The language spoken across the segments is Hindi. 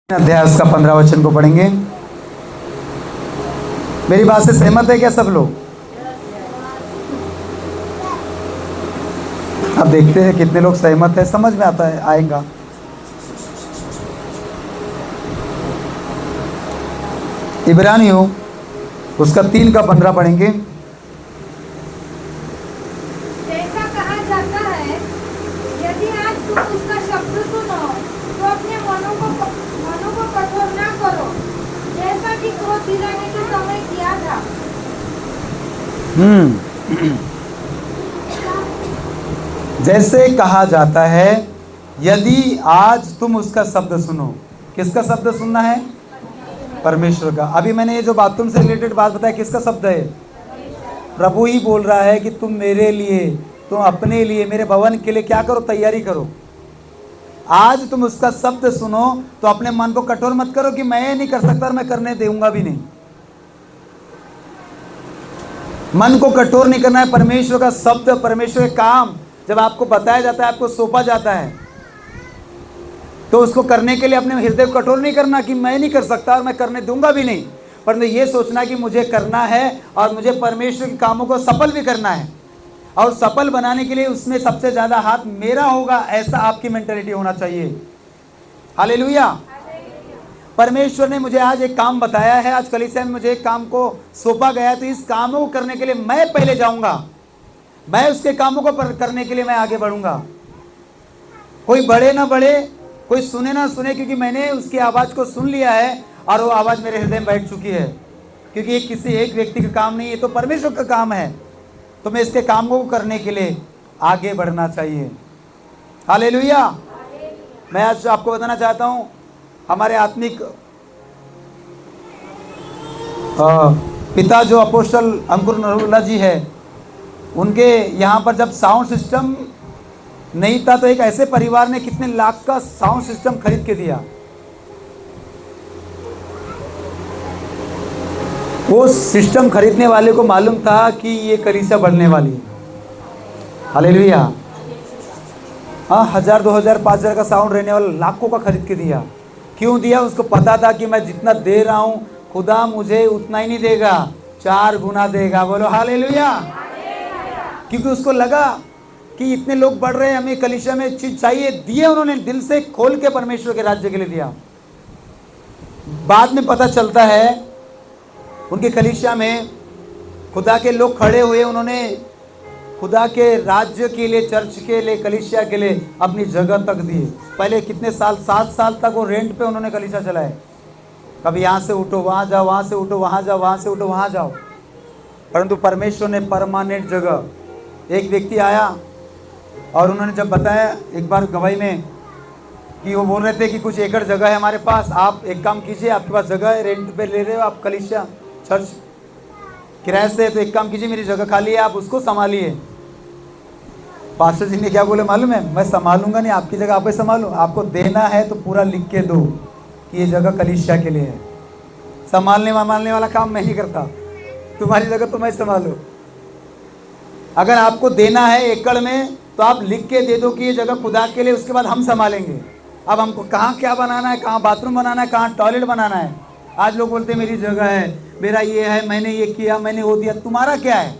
अध्याय उसका 15 वचन को पढ़ेंगे। मेरी बात से सहमत है क्या सब लोग? अब देखते हैं कितने लोग सहमत है, समझ में आता है आएगा। इब्रानियों उसका 3 का 15 पढ़ेंगे। जैसा कहा जाता है, यदि आज तुम उसका शब्द सुनो तो अपने मनों को कठोर ना करो, जैसा कि क्रोध दिलाने के समय किया था। जैसे कहा जाता है, यदि आज तुम उसका शब्द सुनो। किसका शब्द सुनना है? परमेश्वर का। अभी मैंने ये जो बाथरूम से रिलेटेड बात बताया, किसका शब्द है? प्रभु ही बोल रहा है कि तुम मेरे लिए, तुम अपने लिए, मेरे भवन के लिए क्या करो? तैयारी करो। आज तुम उसका शब्द सुनो तो अपने मन को कठोर मत करो कि मैं ये नहीं कर सकता और मैं करने दूंगा भी नहीं। मन को कठोर नहीं करना है। परमेश्वर का शब्द, परमेश्वर का काम जब आपको बताया जाता है, आपको सौंपा जाता है, तो उसको करने के लिए अपने हृदय को कठोर नहीं करना कि मैं नहीं कर सकता और मैं करने दूंगा भी नहीं, परंतु ये सोचना कि मुझे करना है और मुझे परमेश्वर के कामों को सफल भी करना है, और सफल बनाने के लिए उसमें सबसे ज्यादा हाथ मेरा होगा, ऐसा आपकी मेंटालिटी होना चाहिए। हालेलुया। परमेश्वर ने मुझे आज एक काम बताया है, आज कलीसिया में मुझे एक काम को सौंपा गया है, तो इस कामों को करने के लिए मैं पहले जाऊंगा, मैं उसके कामों को करने के लिए मैं आगे बढ़ूंगा। कोई बढ़े ना बढ़े, कोई सुने ना सुने, क्योंकि मैंने उसकी आवाज को सुन लिया है और वो आवाज मेरे हृदय में बैठ चुकी है। क्योंकि ये किसी एक व्यक्ति का काम नहीं है, तो परमेश्वर का काम है। तो मैं इसके कामों को करने के लिए आगे बढ़ना चाहिए। हालेलुया। मैं आज आपको बताना चाहता हूं, हमारे आत्मिक पिता जो अपोस्टल अंकुर नरूला जी है, उनके यहाँ पर जब साउंड सिस्टम नहीं था, तो एक ऐसे परिवार ने कितने लाख का साउंड सिस्टम खरीद के दिया। वो सिस्टम खरीदने वाले को मालूम था कि ये कलीसिया बढ़ने वाली है। हालेलुया। हाँ, 1000, 2000, 5000 का साउंड रहने वाला लाखों का खरीद के दिया। क्यों दिया? उसको पता था कि मैं जितना दे रहा हूं, खुदा मुझे उतना ही नहीं देगा, 4 गुना देगा। बोलो हालेलुया। क्योंकि उसको लगा कि इतने लोग बढ़ रहे हैं, हमें कलीसिया में चीज चाहिए। दिए उन्होंने, दिल से खोल के परमेश्वर के राज्य के लिए दिया। बाद में पता चलता है उनके कलीसिया में खुदा के लोग खड़े हुए, उन्होंने खुदा के राज्य के लिए, चर्च के लिए, कलीसिया के लिए अपनी जगह तक दी। पहले कितने साल, 7 साल तक वो रेंट पे उन्होंने कलीसिया चलाए। कभी यहाँ से उठो वहाँ जाओ, वहाँ से उठो वहाँ जाओ, वहाँ से उठो वहाँ जाओ। परंतु परमेश्वर ने परमानेंट जगह, एक व्यक्ति आया और उन्होंने जब बताया एक बार गवाही में कि वो बोल रहे थे कि कुछ एकड़ जगह है हमारे पास, आप एक काम कीजिए, आपके पास जगह है, रेंट पे ले रहे हो आप कलीसिया, चर्च किराए से, तो एक काम कीजिए, मेरी जगह खाली है, आप उसको संभालिए। पास्टर जी ने क्या बोले मालूम है? मैं संभालूंगा नहीं, आपकी जगह आप ही संभालो। आपको देना है तो पूरा लिख के दो कि ये जगह कलीसिया के लिए है। संभालने वाला काम मैं नहीं करता, तुम्हारी जगह तो मैं संभालो। अगर आपको देना है एकड़ में, तो आप लिख के दे दो कि ये जगह खुदा के लिए, उसके बाद हम संभालेंगे। अब हमको कहाँ क्या बनाना है, कहाँ बाथरूम बनाना है, कहाँ टॉयलेट बनाना है। आज लोग बोलते हैं मेरी जगह है, मेरा ये है, मैंने ये किया, मैंने वो दिया। तुम्हारा क्या है?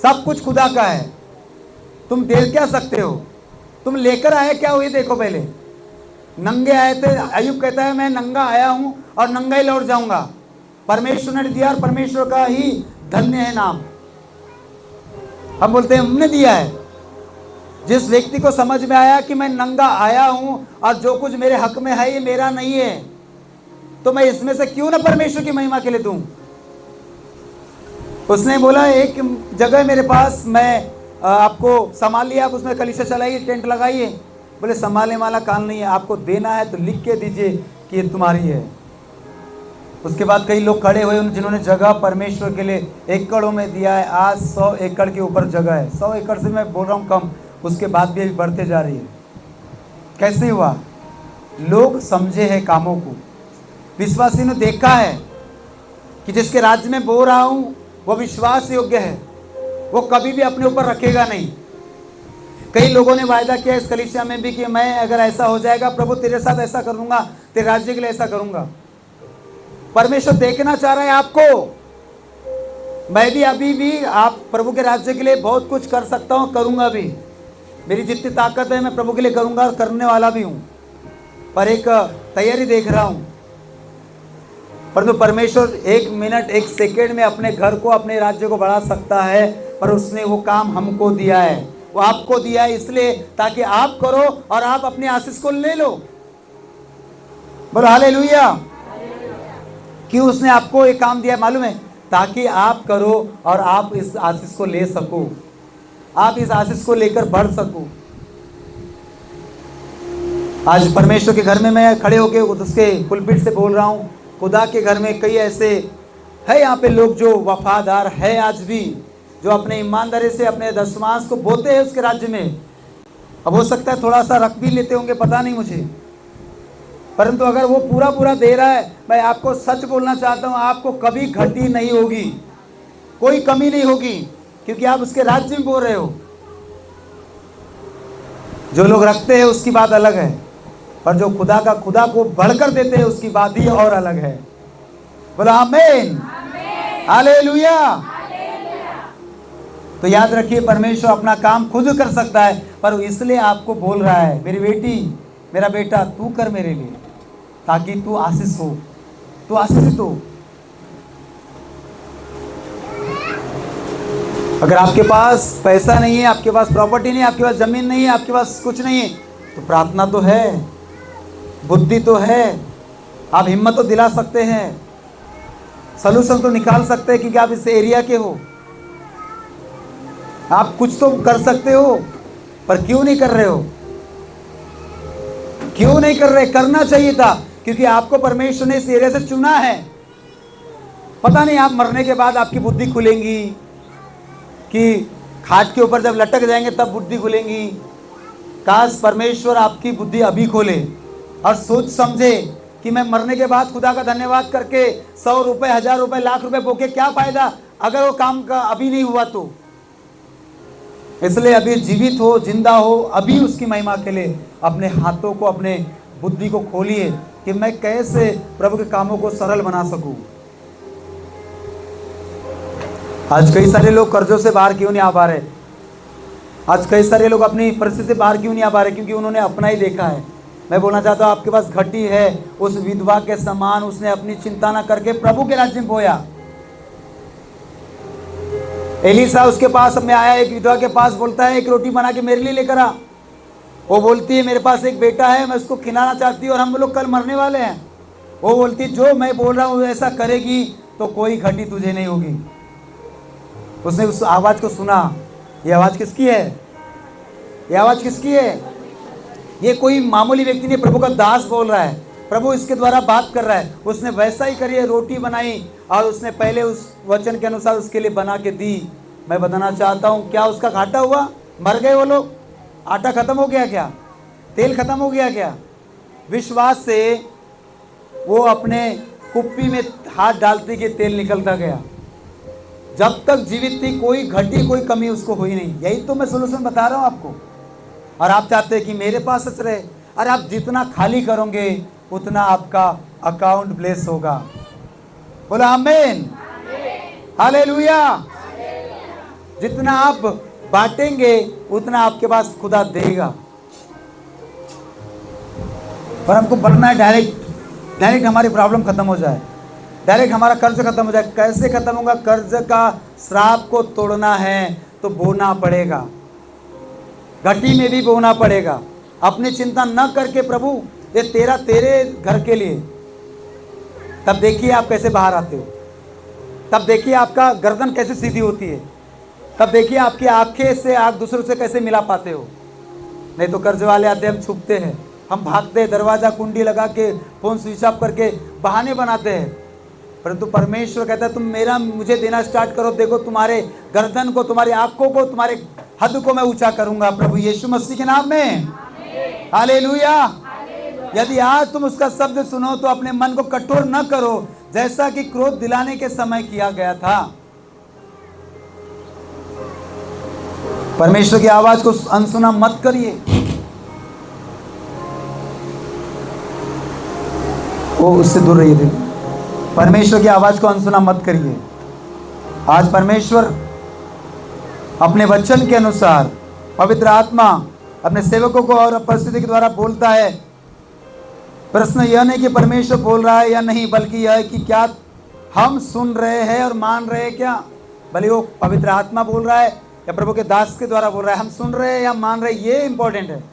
सब कुछ खुदा का है। तुम दे क्या सकते हो? तुम लेकर आए क्या हो ये देखो। पहले नंगे आए थे, अय्यूब कहता है मैं नंगा आया हूं और नंगा ही लौट जाऊंगा। परमेश्वर ने दिया और परमेश्वर का ही धन्य है नाम। हम बोलते हैं हमने दिया है। जिस व्यक्ति को समझ में आया कि मैं नंगा आया हूं और जो कुछ मेरे हक में है ये मेरा नहीं है, तो मैं इसमें से क्यों ना परमेश्वर की महिमा के लिए दूं। उसने बोला एक जगह मेरे पास, मैं आपको संभाल लिया, आप उसमें कलीसिया चलाइए, टेंट लगाइए। बोले संभालने वाला काम नहीं है, आपको देना है तो लिख के दीजिए कि ये तुम्हारी है। उसके बाद कई लोग खड़े हुए जिन्होंने जगह परमेश्वर के लिए एकड़ों में दिया है। आज 100 एकड़ के ऊपर जगह है। 100 एकड़ से मैं बोल रहा हूँ कम, उसके बाद भी अभी बढ़ते जा रही है। कैसे हुआ? लोग समझे हैं कामों को। विश्वासी ने देखा है कि जिसके राज्य में बोल रहा हूं वो विश्वास योग्य है, वो कभी भी अपने ऊपर रखेगा नहीं। कई लोगों ने वायदा किया इस कलीसिया में भी कि मैं अगर ऐसा हो जाएगा प्रभु तेरे साथ ऐसा कर दूंगा, तेरे राज्य के लिए ऐसा करूंगा। परमेश्वर देखना चाह रहा है आपको। मैं भी अभी भी आप प्रभु के राज्य के लिए बहुत कुछ कर सकता हूँ, करूंगा भी। मेरी जितनी ताकत है मैं प्रभु के लिए करूंगा और करने वाला भी हूँ, पर एक तैयारी देख रहा हूँ। परंतु परमेश्वर 1 मिनट 1 सेकेंड में अपने घर को, अपने राज्य को बढ़ा सकता है, पर उसने वो काम हमको दिया है, वो आपको दिया है, इसलिए ताकि आप करो और आप अपनी आशीष को ले लो। बोलो हालेलुया। क्यों उसने आपको ये काम दिया मालूम है? ताकि आप करो और आप इस आशीष को ले सको, आप इस आशीष को लेकर बढ़ सको। आज परमेश्वर के घर में मैं खड़े होकर उसके पुलपिट से बोल रहा हूँ। खुदा के घर में कई ऐसे है यहाँ पे लोग जो वफादार है आज भी, जो अपने ईमानदारी से अपने दशमांश को बोते हैं उसके राज्य में। अब हो सकता है थोड़ा सा रख भी लेते होंगे, पता नहीं मुझे, परंतु अगर वो पूरा पूरा दे रहा है, मैं आपको सच बोलना चाहता हूँ, आपको कभी घटी नहीं होगी, कोई कमी नहीं होगी, क्योंकि आप उसके राज्य में बोल रहे हो। जो लोग रखते हैं उसकी बात अलग है, पर जो खुदा को बढ़कर देते हैं उसकी बात ही और अलग है। बोला आमीन, हालेलुया। तो याद रखिए, परमेश्वर अपना काम खुद कर सकता है, पर इसलिए आपको बोल रहा है, मेरी बेटी, मेरा बेटा, तू कर मेरे लिए, ताकि तू आशीष हो, तू आशीषित हो। अगर आपके पास पैसा नहीं है, आपके पास प्रॉपर्टी नहीं है, आपके पास जमीन नहीं है, आपके पास कुछ नहीं है, तो प्रार्थना तो है, बुद्धि तो है, आप हिम्मत तो दिला सकते हैं, सलूशन तो निकाल सकते हैं, क्योंकि आप इस एरिया के हो, आप कुछ तो कर सकते हो। पर क्यों नहीं कर रहे हो? क्यों नहीं कर रहे? करना चाहिए था, क्योंकि आपको परमेश्वर ने इस एरिया से चुना है। पता नहीं आप मरने के बाद आपकी बुद्धि खुलेंगी कि खाट के ऊपर जब लटक जाएंगे तब बुद्धि खुलेंगी। काश परमेश्वर आपकी बुद्धि अभी खोले और सोच समझे कि मैं मरने के बाद खुदा का धन्यवाद करके 100 रुपए, 1000 रुपए, लाख रुपए बोके क्या फायदा, अगर वो काम का अभी नहीं हुआ तो। इसलिए अभी जीवित हो, जिंदा हो, अभी उसकी महिमा के लिए अपने हाथों को, अपने बुद्धि को खोलिए कि मैं कैसे प्रभु के कामों को सरल बना सकूं। आज कई सारे लोग कर्जों से बाहर क्यों नहीं आ पा रहे? आज कई सारे लोग अपनी परिस्थिति से बाहर क्यों नहीं आ पा रहे? क्योंकि उन्होंने अपना ही देखा है। मैं बोलना चाहता हूँ, आपके पास घटी है, उस विधवा के समान उसने अपनी चिंता न करके प्रभु के राज्य में बोया। एलीसा उसके पास में आया, एक विधवा के पास, बोलता है एक रोटी बना के मेरे लिए लेकर आ। वो बोलती है मेरे पास एक बेटा है, मैं उसको खिलाना चाहती हूँ और हम लोग कल मरने वाले हैं। वो बोलती है जो मैं बोल रहा हूँ ऐसा करेगी तो कोई घटी तुझे नहीं होगी। उसने उस आवाज़ को सुना। ये आवाज़ किसकी है? ये आवाज़ किसकी है? ये कोई मामूली व्यक्ति नहीं, प्रभु का दास बोल रहा है, प्रभु इसके द्वारा बात कर रहा है। उसने वैसा ही करिए, रोटी बनाई और उसने पहले उस वचन के अनुसार उसके लिए बना के दी। मैं बताना चाहता हूँ, क्या उसका घाटा हुआ? मर गए वो लोग? आटा खत्म हो गया क्या? तेल खत्म हो गया क्या? विश्वास से वो अपने कुप्पी में हाथ डालती कि तेल निकलता गया। जब तक जीवित थी कोई घटी, कोई कमी उसको हुई नहीं। यही तो मैं सोल्यूशन बता रहा हूँ आपको। और आप चाहते हैं कि मेरे पास सच रहे। अरे आप जितना खाली करोगे उतना आपका अकाउंट ब्लेस होगा। बोलो आमीन, हालेलुया। जितना आप बांटेंगे उतना आपके पास खुदा देगा। पर हमको बढ़ना है, डायरेक्ट हमारी प्रॉब्लम खत्म हो जाए, डायरेक्ट हमारा कर्ज खत्म हो जाए। कैसे खत्म होगा? कर्ज का श्राप को तोड़ना है तो बोना पड़ेगा, घटी में भी बोना पड़ेगा। अपनी चिंता न करके प्रभु ये तेरे घर के लिए, तब देखिए आप कैसे बाहर आते हो, तब देखिए आपका गर्दन कैसे सीधी होती है, तब देखिए आपकी आंखें से आंख दूसरों से कैसे मिला पाते हो। नहीं तो कर्ज वाले आते, हम छुपते हैं, हम भागते हैं, दरवाजा कुंडी लगा के फोन स्विच ऑफ करके बहाने बनाते हैं। परंतु परमेश्वर कहता है तुम मुझे देना स्टार्ट करो, देखो तुम्हारे गर्दन को, तुम्हारी आंखों को, तुम्हारे हद को मैं ऊंचा करूंगा प्रभु यीशु मसीह के नाम में। हालेलुया। यदि आज तुम उसका शब्द सुनो तो अपने मन को कठोर न करो, जैसा कि क्रोध दिलाने के समय किया गया था। परमेश्वर की आवाज को अनसुना मत करिए। वो उससे दूर रहिए थे। परमेश्वर की आवाज़ को अनसुना मत करिए। आज परमेश्वर अपने वचन के अनुसार पवित्र आत्मा अपने सेवकों को और परिस्थिति के द्वारा बोलता है। प्रश्न यह नहीं कि परमेश्वर बोल रहा है या नहीं, बल्कि यह है कि क्या हम सुन रहे हैं और मान रहे हैं क्या। भले वो पवित्र आत्मा बोल रहा है या प्रभु के दास के द्वारा बोल रहा है, हम सुन रहे हैं या मान रहे हैं, ये इंपॉर्टेंट है।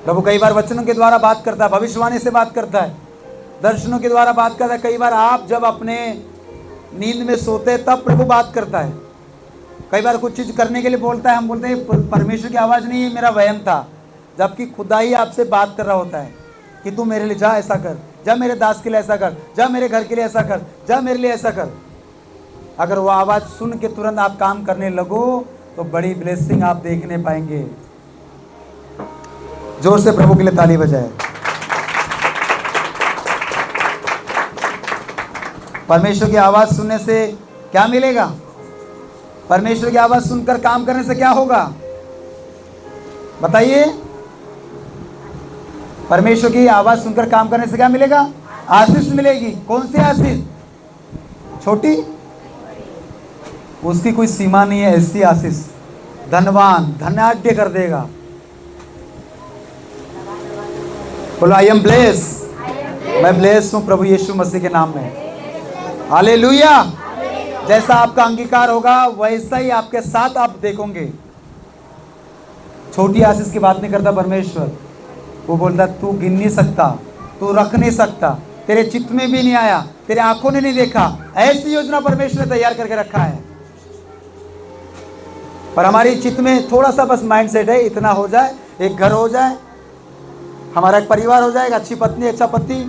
प्रभु कई बार वचनों के द्वारा बात करता है, भविष्यवाणी से बात करता है, दर्शनों के द्वारा बात करता है। कई बार आप जब अपने नींद में सोते हैं तब प्रभु बात करता है। कई बार कुछ चीज़ करने के लिए बोलता है, हम बोलते हैं परमेश्वर की आवाज़ नहीं, ये मेरा वहम था, जबकि खुदा ही आपसे बात कर रहा होता है कि तू मेरे लिए जा, ऐसा कर, जा मेरे दास के लिए ऐसा कर, जा मेरे घर के लिए ऐसा कर, जा मेरे लिए ऐसा कर। अगर वो आवाज़ सुन के तुरंत आप काम करने लगो तो बड़ी ब्लेसिंग आप देखने पाएंगे। जोर से प्रभु के लिए ताली बजाए। परमेश्वर की आवाज़ सुनने से क्या मिलेगा? परमेश्वर की आवाज़ सुनकर काम करने से क्या होगा बताइए? परमेश्वर की आवाज़ सुनकर काम करने से क्या मिलेगा? आशीष मिलेगी। कौन सी आशीष? छोटी, उसकी कोई सीमा नहीं है। ऐसी आशीष धनवान धनाढ्य कर देगा। बोलो आई एम ब्लेस, मैं ब्लेस हूं प्रभु यीशु मसीह के नाम में। हालेलुया। जैसा आपका अंगीकार होगा वैसा ही आपके साथ आप देखोगे। छोटी आशीष की बात नहीं करता परमेश्वर। वो बोलता तू गिन नहीं सकता, तू रख नहीं सकता, तेरे चित्त में भी नहीं आया, तेरे आंखों ने नहीं देखा। ऐसी योजना परमेश्वर ने तैयार करके रखा है। पर हमारी चित्त में थोड़ा सा बस माइंड सेट है, इतना हो जाए, एक घर हो जाए, हमारा एक परिवार हो जाएगा, अच्छी पत्नी अच्छा पति,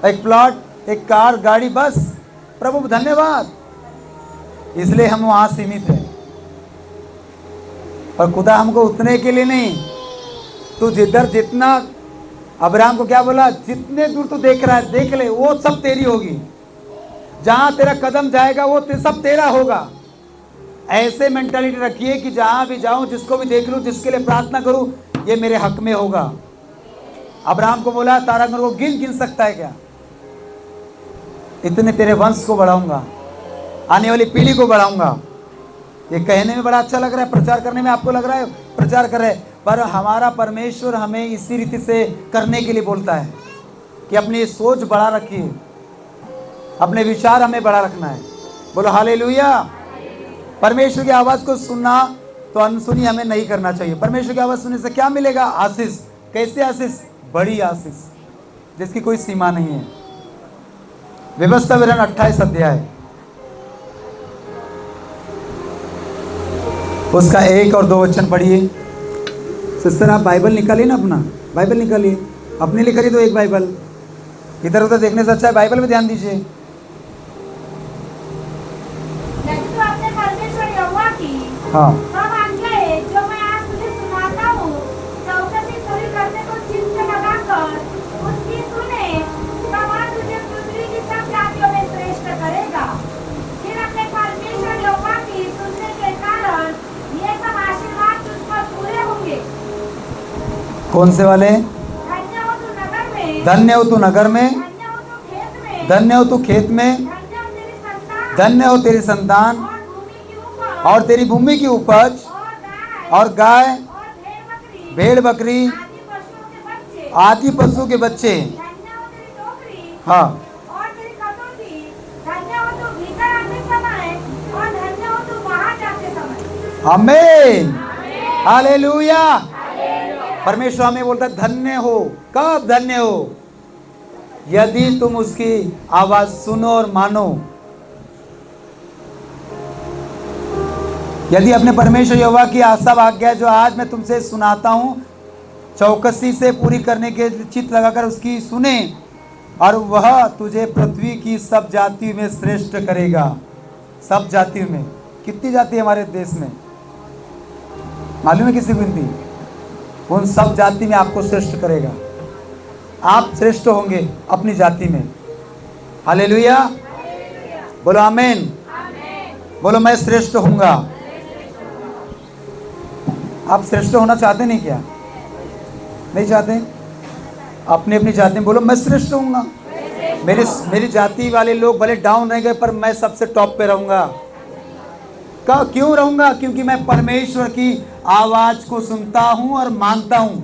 एक प्लॉट, एक कार गाड़ी, बस। प्रभु धन्यवाद, इसलिए हम वहां सीमित हैं। पर खुदा हमको उतने के लिए नहीं, तू जिधर जितना, अब्राहम को क्या बोला? जितने दूर तू देख रहा है देख ले, वो सब तेरी होगी। जहां तेरा कदम जाएगा वो सब तेरा होगा। ऐसे मेंटालिटी रखिए कि जहां भी जाऊं, जिसको भी देख लूं, जिसके लिए प्रार्थना करूं, ये मेरे हक में होगा। अब्राहम को बोला तारागण को गिन सकता है क्या? इतने तेरे वंश को बढ़ाऊंगा, आने वाली पीढ़ी को बढ़ाऊंगा। ये कहने में बड़ा अच्छा लग रहा है, प्रचार करने में आपको लग रहा है प्रचार कर रहे हैं, पर हमारा परमेश्वर हमें इसी रीति से करने के लिए बोलता है कि अपनी सोच बढ़ा रखिए, अपने विचार हमें बढ़ा रखना है। बोलो हालेलुया। परमेश्वर की आवाज़ को सुनना तो अनसुनी हमें नहीं करना चाहिए। परमेश्वर की आवाज़ सुनने से क्या मिलेगा? आशीष। कैसे आशीष? बड़ी आशीष जिसकी कोई सीमा नहीं है। व्यवस्था विवरण 28 अध्याय उसका 1 और 2 वचन पढ़िए। सिस्टर आप बाइबल निकालिए ना, अपना बाइबल निकालिए। अपने लिए खरीदो एक बाइबल, इधर उधर देखने से अच्छा है बाइबल में ध्यान दीजिए। हाँ, सब आज्ञाएं जो मैं आज तुझे सुनाता हूँ, चौकसी पूरी करने को चित्त लगाकर उसकी सुने, तब वह तुझे पृथ्वी की सब जातियों में श्रेष्ठ करेगा। फिर अपने परमेश्वर यहोवा की सुनने के कारण ये सब आशीर्वाद तुझ पर पूरे होंगे। कौन से वाले? धन्य हो तू नगर में, धन्य हो तू नगर में, धन्य हो तू खेत में, धन्य हो तू खेत में, धन्य हो तेरी संतान, धन्य हो तेरी संतान और भूमि की उपज, और तेरी भूमि की उपज, और गाय और भेड़ बकरी आदि पशुओं के बच्चे। आदि पशु के बच्चे। धन्य हो तेरी टोकरी हाँ, और तेरी कसौटी। धन्य हो तू भीतर आते समय और धन्य हो तू बाहर जाते समय। आमीन, हालेलुया। परमेश्वर हमें बोलता है धन्य हो। कब धन्य हो? यदि तुम उसकी आवाज सुनो और मानो। यदि अपने परमेश्वर यहोवा की सब आज्ञा जो आज मैं तुमसे सुनाता हूं चौकसी से पूरी करने के चित्त लगाकर उसकी सुने, और वह तुझे पृथ्वी की सब जातियों में श्रेष्ठ करेगा। सब जातियों में कितनी जाति है हमारे देश में मालूम है? किसी को नहीं। उन सब जाति में आपको श्रेष्ठ करेगा। आप श्रेष्ठ होंगे अपनी जाति में। हालेलुया। बोलो आमीन। बोलो मैं श्रेष्ठ होऊंगा। आप श्रेष्ठ होना चाहते नहीं क्या? नहीं चाहते? अपनी अपनी जाति में बोलो, मैं श्रेष्ठ रहूंगा। मेरी जाति वाले लोग भले डाउन रह गए पर मैं सबसे टॉप पे रहूंगा। क्यों रहूंगा? क्योंकि मैं परमेश्वर की आवाज को सुनता हूं और मानता हूं।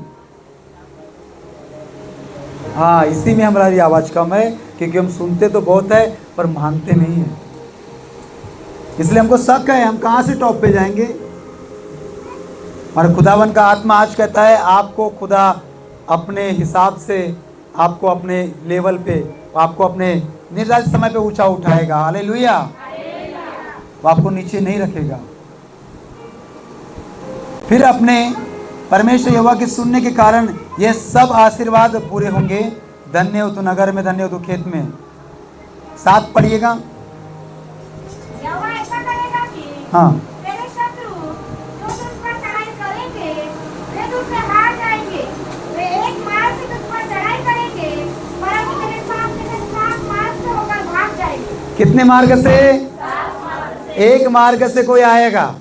हाँ, इसी में हमारी आवाज कम है, क्योंकि हम सुनते तो बहुत है पर मानते नहीं है। इसलिए हमको शक है, हम कहां से टॉप पे जाएंगे। और खुदावन का आत्मा आज कहता है आपको खुदा अपने हिसाब से, आपको अपने लेवल पे, आपको अपने निर्धारित समय पे ऊंचा उठाएगा। हालेलुया। वो आपको नीचे नहीं रखेगा। फिर अपने परमेश्वर यहोवा के सुनने के कारण ये सब आशीर्वाद पूरे होंगे। धन्य हो तू नगर में, धन्य हो तू खेत में। साथ पढ़िएगा। यहोवा ऐसा करेगा कि हाँ, तेरे शत्रु जो तुझ पर चढ़ाई करेंगे वे तुझसे हार जाएंगे। वे एक मार्ग से तुझ पर चढ़ाई करेंगे परंतु तेरे सामने से 7 मार्ग से होकर भाग जाएंगे। कितने मार्ग से? 7 मार्ग से। एक मार्ग से कोई आएगा,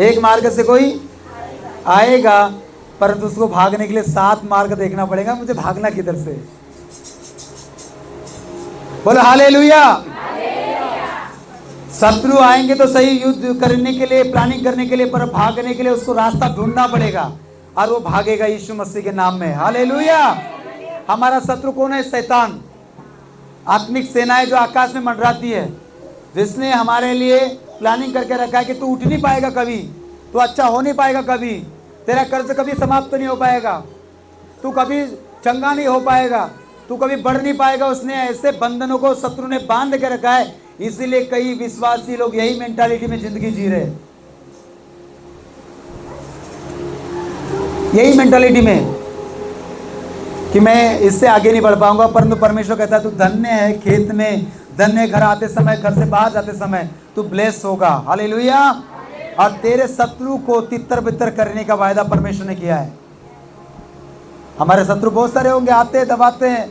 एक मार्ग से कोई आएगा, परंतु उसको भागने के लिए 7 मार्ग देखना पड़ेगा। मुझे भागना किधर से? बोलो हालेलुया। शत्रु आएंगे तो सही युद्ध करने के लिए, प्लानिंग करने के लिए, पर भागने के लिए उसको रास्ता ढूंढना पड़ेगा और वो भागेगा यीशु मसीह के नाम में। हालेलुया। हमारा शत्रु कौन है? शैतान। आत्मिक सेनाएं जो आकाश में मंडराती है, जिसने हमारे लिए प्लानिंग करके रखा है कि तू उठ नहीं पाएगा कभी, तू अच्छा हो नहीं पाएगा कभी, तेरा कर्ज कभी समाप्त नहीं हो पाएगा, तू कभी चंगा नहीं हो पाएगा, तू कभी बढ़ नहीं पाएगा। उसने ऐसे बंधनों को शत्रु ने बांध के रखा है। इसीलिए कई विश्वासी लोग यही मेंटालिटी में जिंदगी जी रहे, यही मेंटालिटी में कि मैं इससे आगे नहीं बढ़ पाऊंगा। परंतु परमेश्वर कहता है तू धन्य है खेत में, धन्य घर आते समय, घर से बाहर जाते समय तू ब्लेस होगा। हालेलुया। और तेरे शत्रु को तितर बितर करने का वायदा परमेश्वर ने किया है। हमारे शत्रु बहुत सारे होंगे, आते हैं, दबाते हैं,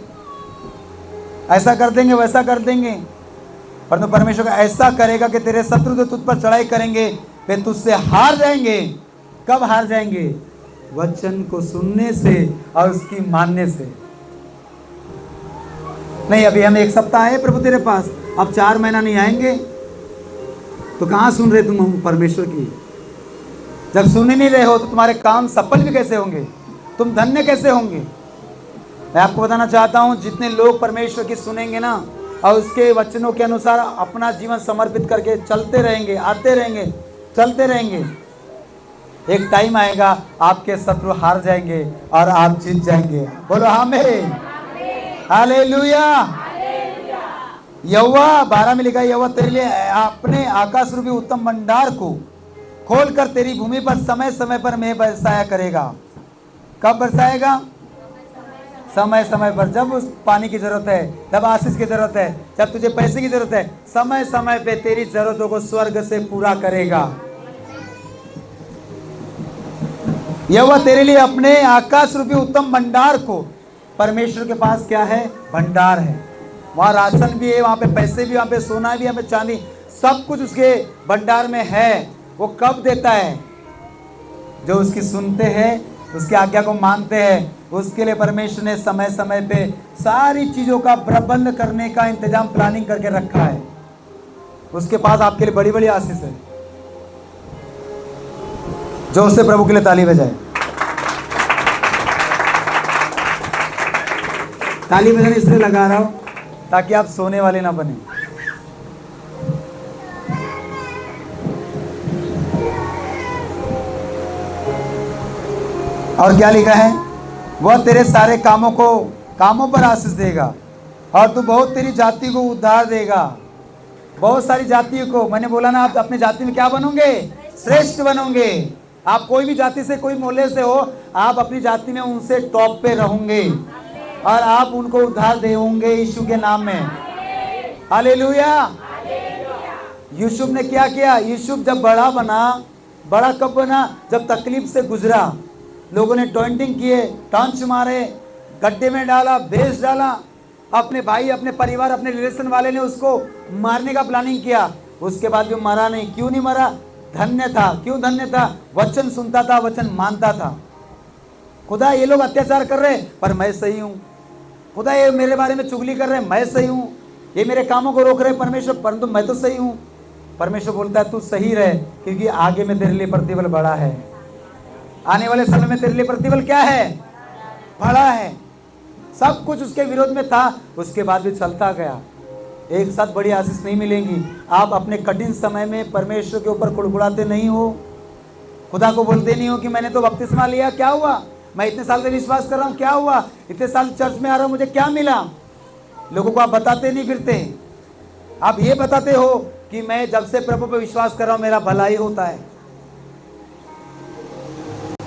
ऐसा कर देंगे, वैसा कर देंगे, परंतु परमेश्वर ऐसा करेगा कि तेरे शत्रु जो तुझ पर चढ़ाई करेंगे वे तुझसे हार जाएंगे। कब हार जाएंगे? वचन को सुनने से और उसकी मानने से। नहीं, अभी हम 1 सप्ताह आए प्रभु तेरे पास, अब 4 महीना नहीं आएंगे तो कहाँ सुन रहे तुम परमेश्वर की? जब सुन ही नहीं रहे हो तो तुम्हारे काम सफल भी कैसे होंगे? तुम धन्य कैसे होंगे? मैं आपको बताना चाहता हूँ, जितने लोग परमेश्वर की सुनेंगे ना और उसके वचनों के अनुसार अपना जीवन समर्पित करके चलते रहेंगे, आते रहेंगे, चलते रहेंगे, एक टाइम आएगा आपके शत्रु हार जाएंगे और आप जीत जाएंगे। बोलो आमीन। हालेलुया। यहोवा 12 में लिखा है, यहोवा तेरे लिए अपने आकाश रूपी उत्तम भंडार को खोलकर तेरी भूमि पर समय समय पर मेघ बरसाया करेगा। कब बरसाएगा? समय समय पर, जब उस पानी की जरूरत है, जब आशीष की जरूरत है, जब तुझे पैसे की जरूरत है, समय समय पे तेरी जरूरतों को स्वर्ग से पूरा करेगा। यहोवा तेरे लिए अपने आकाश रूपी उत्तम भंडार को, परमेश्वर के पास क्या है? भंडार है। वहाँ राशन भी है, वहाँ पे पैसे भी, वहाँ पे सोना भी, वहाँ पे चांदी, सब कुछ उसके भंडार में है। वो कब देता है? जो उसकी सुनते हैं, उसकी आज्ञा को मानते हैं, उसके लिए परमेश्वर ने समय समय पे सारी चीज़ों का प्रबंध करने का इंतजाम, प्लानिंग करके रखा है। उसके पास आपके लिए बड़ी बड़ी आशीष है। जो उससे प्रभु के लिए ताली बजाए। ताली बजाने इसलिए लगा रहा हूं ताकि आप सोने वाले ना बने। और क्या लिखा है? वह तेरे सारे कामों पर आशीष देगा और तू बहुत तेरी जाति को उद्धार देगा। बहुत सारी जातियों को, मैंने बोला ना, आप अपनी जाति में क्या बनोगे? श्रेष्ठ बनोगे। आप कोई भी जाति से, कोई मोहल्ले से हो, आप अपनी जाति में उनसे टॉप पे रहोगे और आप उनको उद्धार देंगे यीशु के नाम में। हालेलुया। यूसुफ ने क्या किया? यूसुफ जब बड़ा बना, बड़ा कब बना? जब तकलीफ से गुजरा, लोगों ने टॉन्टिंग किए, टांच मारे, गड्ढे में डाला, बेच डाला, अपने भाई, अपने परिवार, अपने रिलेशन वाले ने उसको मारने का प्लानिंग किया। उसके बाद भी मरा नहीं। क्यों नहीं मरा? धन्य था। क्यों धन्य था? वचन सुनता था, वचन मानता था। खुदा ये लोग अत्याचार कर रहे हैं पर मैं सही हूँ, खुदा ये मेरे बारे में चुगली कर रहे हैं मैं सही हूँ, ये मेरे कामों को रोक रहे हैं परमेश्वर परंतु मैं तो सही हूँ। परमेश्वर बोलता है तू सही रहे क्योंकि आगे में तेरे लिए प्रतिफल बड़ा है, आने वाले समय में तेरे लिए प्रतिफल क्या है, बड़ा है। सब कुछ उसके विरोध में था, उसके बाद भी चलता गया। एक साथ बड़ी आशीष नहीं मिलेंगी। आप अपने कठिन समय में परमेश्वर के ऊपर कुड़कुड़ाते नहीं हो, खुदा को बोलते नहीं हो कि मैंने तो बपतिस्मा लिया, क्या हुआ, मैं इतने साल से विश्वास कर रहा हूँ, क्या हुआ, इतने साल चर्च में आ रहा हूँ, मुझे क्या मिला। लोगों को आप बताते नहीं फिरते, आप ये बताते हो कि मैं जब से प्रभु पे विश्वास कर रहा हूँ मेरा भला ही होता है।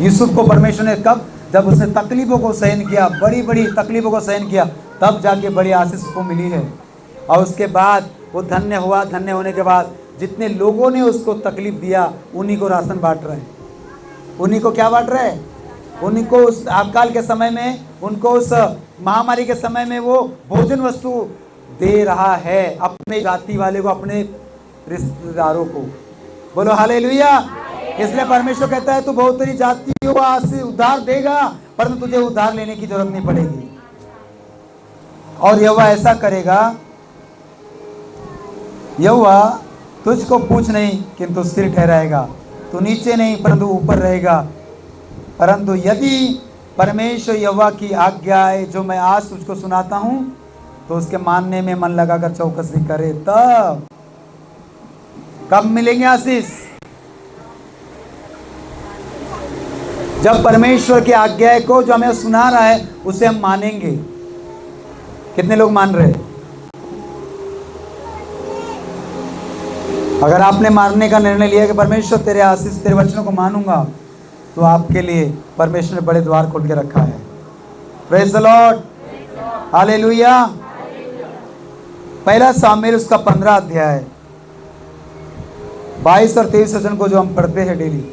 यूसुफ को परमेश्वर ने कब, जब उसने तकलीफों को सहन किया, बड़ी बड़ी तकलीफों को सहन किया, तब जाके बड़ी आशीष को मिली है। और उसके बाद वो धन्य हुआ। धन्य होने के बाद जितने लोगों ने उसको तकलीफ दिया उन्हीं को राशन बांट रहे हैं, उन्हीं को क्या बांट रहे हैं, उन्हीं को उस अकाल के समय में, उनको उस महामारी के समय में वो भोजन वस्तु दे रहा है अपने जाति वाले को, अपने रिश्तेदारों को। बोलो हालेलुया। इसलिए परमेश्वर कहता है तू बहुत तेरी जातियों को आज से उद्धार देगा परंतु तुझे उद्धार लेने की जरूरत नहीं पड़ेगी। और यहोवा ऐसा करेगा, यहोवा तुझको पूछ नहीं किंतु सिर ठहराएगा, तू नीचे नहीं परंतु ऊपर रहेगा। परंतु यदि परमेश्वर यहोवा की आज्ञाएं जो मैं आज तुझको सुनाता हूं तो उसके मानने में मन लगाकर चौकसी करे, तब कब मिलेंगे आशीष, जब परमेश्वर की आज्ञाएं को जो हमें सुना रहा है उसे हम मानेंगे। कितने लोग मान रहे हैं? अगर आपने मानने का निर्णय लिया कि परमेश्वर तेरे आशीष तेरे वचनों को मानूंगा, तो आपके लिए परमेश्वर ने बड़े द्वार खोल के रखा है। Praise the Lord, hallelujah. पहला सामुएल उसका 15 अध्याय 22 और 23 वचन को जो हम पढ़ते हैं डेली।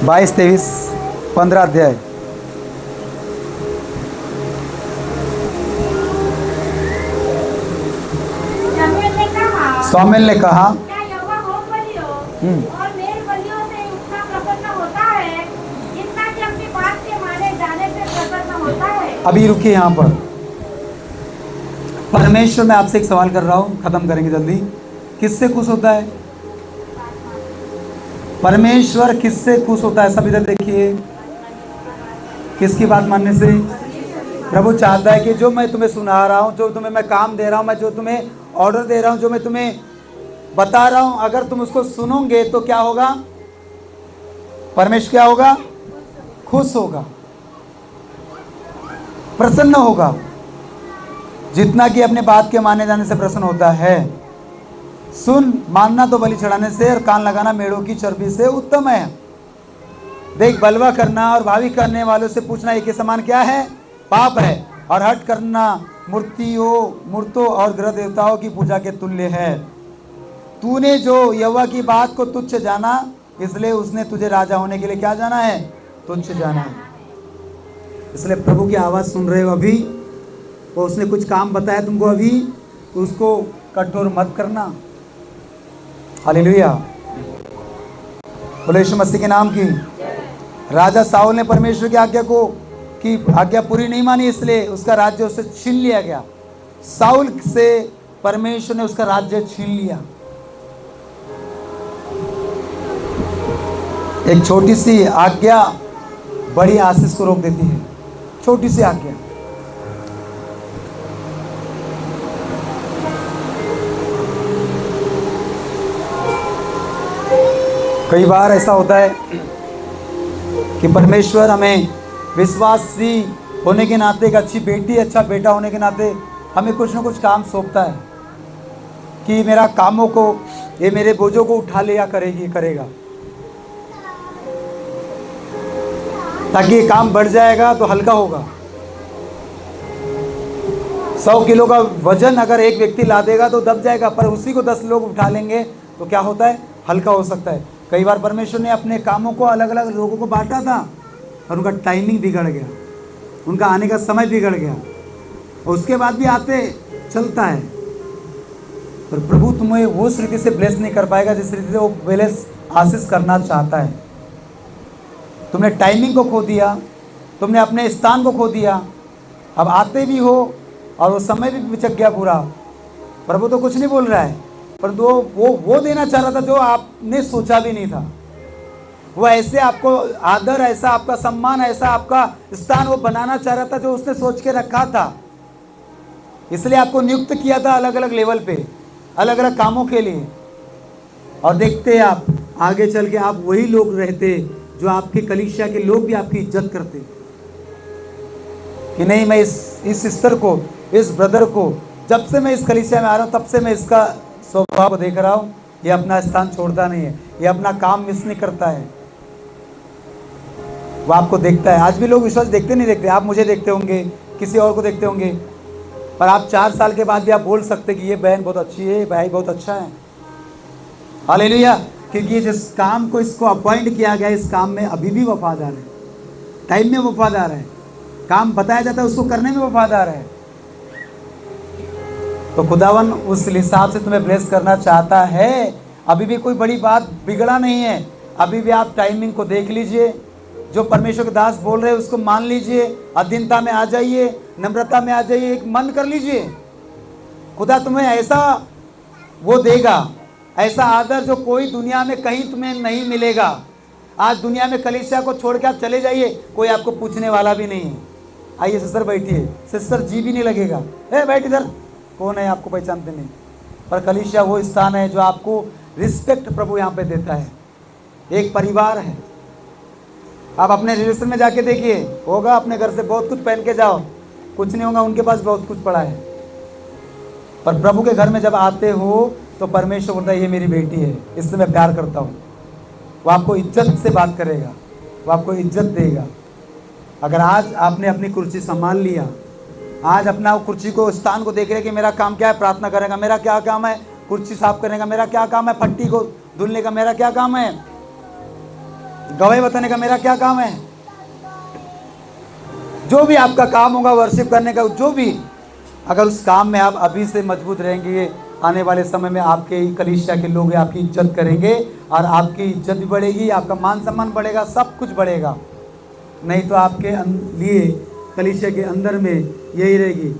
बाईस 23 15 अध्याय। सामुएल ने कहा क्या यहोवा होम बलियों और मेल बलियों से उतना प्रसन्न होता है जितना कि अपनी बात के माने जाने से प्रसन्न होता है। अभी रुकिए यहाँ पर। परमेश्वर, मैं आपसे एक सवाल कर रहा हूँ, खत्म करेंगे जल्दी। किससे खुश होता है परमेश्वर? किससे खुश होता है? सब इधर देखिए। किसकी बात मानने से? प्रभु चाहता है कि जो मैं तुम्हें सुना रहा हूँ, जो तुम्हें मैं काम दे रहा हूँ, मैं जो तुम्हें ऑर्डर दे रहा हूँ, जो मैं तुम्हें बता रहा हूँ, अगर तुम उसको सुनोगे तो क्या होगा? परमेश्वर क्या होगा? खुश होगा, प्रसन्न होगा, जितना कि अपने बात के माने जाने से प्रसन्न होता है। सुन, मानना तो बलि चढ़ाने से और कान लगाना मेढ़ों की चर्बी से उत्तम है। देख, बलवा करना और भावी करने वालों से पूछना एक के समान क्या है? पाप है। और हट करना मूर्तों और ग्रह देवताओं की पूजा के तुल्य है। तूने जो यहोवा की बात को तुच्छ जाना, इसलिए उसने तुझे राजा होने के लिए क्या जाना है? तुच्छ जाना है। इसलिए प्रभु की आवाज़ सुन रहे हो अभी, वो उसने कुछ काम बताया तुमको अभी, तो उसको कठोर मत करना। हालेलुया, बोलो यीशु मसीह के नाम की। राजा साउल ने परमेश्वर की आज्ञा पूरी नहीं मानी, इसलिए उसका राज्य उससे छीन लिया गया। साउल से परमेश्वर ने उसका राज्य छीन लिया। एक छोटी सी आज्ञा बड़ी आशीष को रोक देती है। छोटी सी आज्ञा। कई बार ऐसा होता है कि परमेश्वर हमें विश्वासी होने के नाते, एक अच्छी बेटी अच्छा बेटा होने के नाते हमें कुछ ना कुछ काम सौंपता है कि मेरा कामों को, ये मेरे बोझों को उठा लिया करेगा, ताकि ये काम बढ़ जाएगा तो हल्का होगा। 100 किलो का वजन अगर एक व्यक्ति ला देगा तो दब जाएगा, पर उसी को 10 लोग उठा लेंगे तो क्या होता है? हल्का हो सकता है। कई बार परमेश्वर ने अपने कामों को अलग अलग लोगों को बांटा था और उनका टाइमिंग बिगड़ गया, उनका आने का समय बिगड़ गया, और उसके बाद भी आते चलता है। पर प्रभु तुम्हें वो रीति से ब्लेस नहीं कर पाएगा जिस रीति से वो ब्लेस आशीष करना चाहता है। तुमने टाइमिंग को खो दिया, तुमने अपने स्थान को खो दिया। अब आते भी हो और वो समय भी बिचक गया पूरा। प्रभु तो कुछ नहीं बोल रहा है, परंतु वो देना चाह रहा था जो आपने सोचा भी नहीं था। वो ऐसे आपको आदर, ऐसा आपका सम्मान, ऐसा आपका स्थान वो बनाना चाह रहा था जो उसने सोच के रखा था। इसलिए आपको नियुक्त किया था अलग अलग लेवल पे, अलग अलग कामों के लिए। और देखते आप आगे चल के आप वही लोग रहते जो आपके कलीसिया के लोग भी आपकी इज्जत करते कि नहीं, मैं इस सिस्टर को, इस ब्रदर को, जब से मैं इस कलीसिया में आ रहा हूँ तब से मैं इसका स्वभाव को देख रहा हूँ, ये अपना स्थान छोड़ता नहीं है, ये अपना काम मिस नहीं करता है। वो आपको देखता है। आज भी लोग विश्वास देखते नहीं देखते, आप मुझे देखते होंगे, किसी और को देखते होंगे, पर आप 4 साल के बाद भी आप बोल सकते कि ये बहन बहुत अच्छी है, भाई बहुत अच्छा है। हालेलुया। क्योंकि जिस काम को इसको अपॉइंट किया गया, इस काम में अभी भी वफादार है, टाइम में वफादार है, काम बताया जाता है उसको करने में वफादार है। तो खुदावन उस हिसाब से तुम्हें ब्लेस करना चाहता है। अभी भी कोई बड़ी बात बिगड़ा नहीं है, अभी भी आप टाइमिंग को देख लीजिए। जो परमेश्वर के दास बोल रहे हैं उसको मान लीजिए, अधीनता में आ जाइए, नम्रता में आ जाइए, एक मन कर लीजिए। खुदा तुम्हें ऐसा वो देगा, ऐसा आदर जो कोई दुनिया में कहीं तुम्हें नहीं मिलेगा। आज दुनिया में कलीसिया को छोड़ के आप चले जाइए, कोई आपको पूछने वाला भी नहीं है। आइए सिस्टर बैठिए, सिस्टर जी भी नहीं लगेगा, ए बैठ इधर, कौन है, आपको पहचानते नहीं। पर कलीसिया वो स्थान है जो आपको रिस्पेक्ट प्रभु यहाँ पे देता है, एक परिवार है। आप अपने रिलेशन में जाके देखिए, होगा अपने घर से बहुत कुछ पहन के जाओ, कुछ नहीं होगा, उनके पास बहुत कुछ पड़ा है। पर प्रभु के घर में जब आते हो तो परमेश्वर बोलता है ये मेरी बेटी है, इससे मैं प्यार करता हूँ। वो आपको इज्जत से बात करेगा, वो आपको इज्जत देगा। अगर आज आपने अपनी कुर्सी संभाल लिया, आज अपना कुर्सी को, स्थान को देख रहे कि मेरा काम क्या है, प्रार्थना करेगा, मेरा क्या काम है, कुर्सी साफ करने का मेरा क्या काम है, पट्टी को धुलने का मेरा क्या काम है, गवाही बताने का मेरा क्या काम है, जो भी आपका काम होगा, वर्शिप करने का जो भी, अगर उस काम में आप अभी से मजबूत रहेंगे, आने वाले समय में आपके कलीसिया के लोग आपकी इज्जत करेंगे और आपकी इज्जत भी बढ़ेगी, आपका मान सम्मान बढ़ेगा, सब कुछ बढ़ेगा। नहीं तो आपके लिए कलीसिया के अंदर में यही रहेगी,